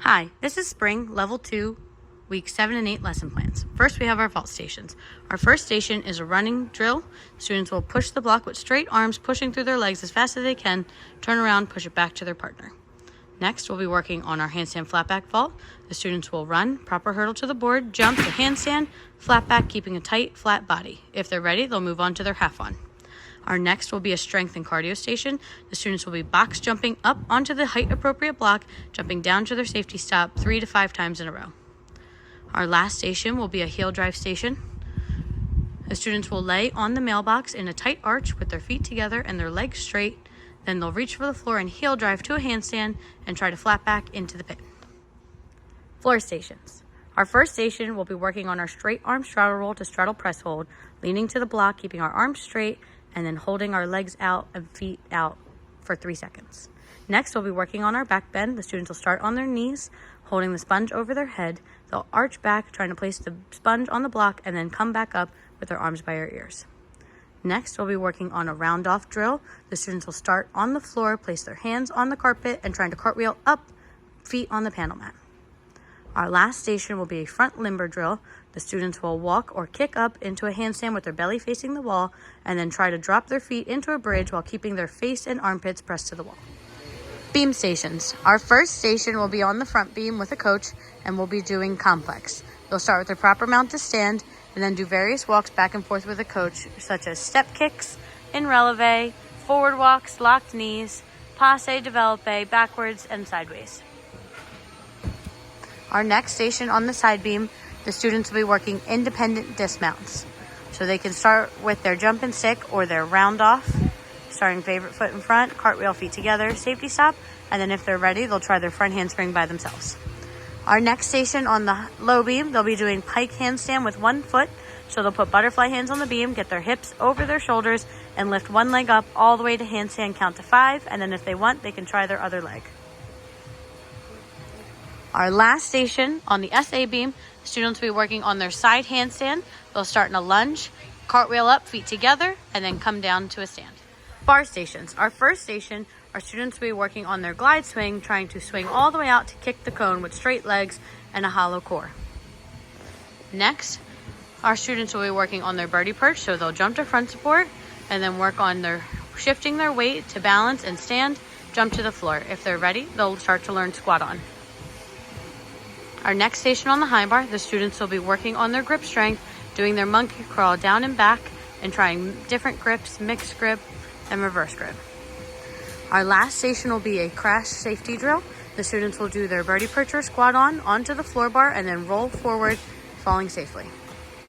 Hi, this is Spring, Level 2, Week 7 and 8 lesson plans. First, we have our vault stations. Our first station is a running drill. Students will push the block with straight arms, pushing through their legs as fast as they can, turn around, push it back to their partner. Next, we'll be working on our handstand flat back vault. The students will run, proper hurdle to the board, jump to handstand, flat back, keeping a tight, flat body. If they're ready, they'll move on to their half on. Our next will be a strength and cardio station. The students will be box jumping up onto the height appropriate block, jumping down to their safety stop 3 to 5 times in a row. Our last station will be a heel drive station. The students will lay on the mailbox in a tight arch with their feet together and their legs straight. Then they'll reach for the floor and heel drive to a handstand and try to flat back into the pit. Floor stations. Our first station will be working on our straight arm straddle roll to straddle press hold, leaning to the block, keeping our arms straight, and then holding our legs out and feet out for 3 seconds. Next, we'll be working on our back bend. The students will start on their knees, holding the sponge over their head. They'll arch back, trying to place the sponge on the block, and then come back up with their arms by our ears. Next, we'll be working on a round off drill. The students will start on the floor, place their hands on the carpet, and trying to cartwheel up, feet on the panel mat. Our last station will be a front limber drill. The students will walk or kick up into a handstand with their belly facing the wall and then try to drop their feet into a bridge while keeping their face and armpits pressed to the wall. Beam stations. Our first station will be on the front beam with a coach and we'll be doing complex. They'll start with their proper mount to stand and then do various walks back and forth with a coach, such as step kicks, in releve, forward walks, locked knees, passe, developpe, backwards, and sideways. Our next station on the side beam, the students will be working independent dismounts. So they can start with their jump and stick or their round off, starting favorite foot in front, cartwheel feet together, safety stop, and then if they're ready, they'll try their front handspring by themselves. Our next station on the low beam, they'll be doing pike handstand with one foot. So they'll put butterfly hands on the beam, get their hips over their shoulders, and lift one leg up all the way to handstand, count to 5, and then if they want, they can try their other leg. Our last station on the SA beam, students will be working on their side handstand. They'll start in a lunge, cartwheel up, feet together, and then come down to a stand. Bar stations. Our first station, our students will be working on their glide swing, trying to swing all the way out to kick the cone with straight legs and a hollow core. Next, our students will be working on their birdie perch, so they'll jump to front support and then work on their shifting their weight to balance and stand, jump to the floor. If they're ready, they'll start to learn squat on. Our next station on the high bar, the students will be working on their grip strength, doing their monkey crawl down and back, and trying different grips, mixed grip, and reverse grip. Our last station will be a crash safety drill. The students will do their birdie perch or squat on onto the floor bar and then roll forward, falling safely.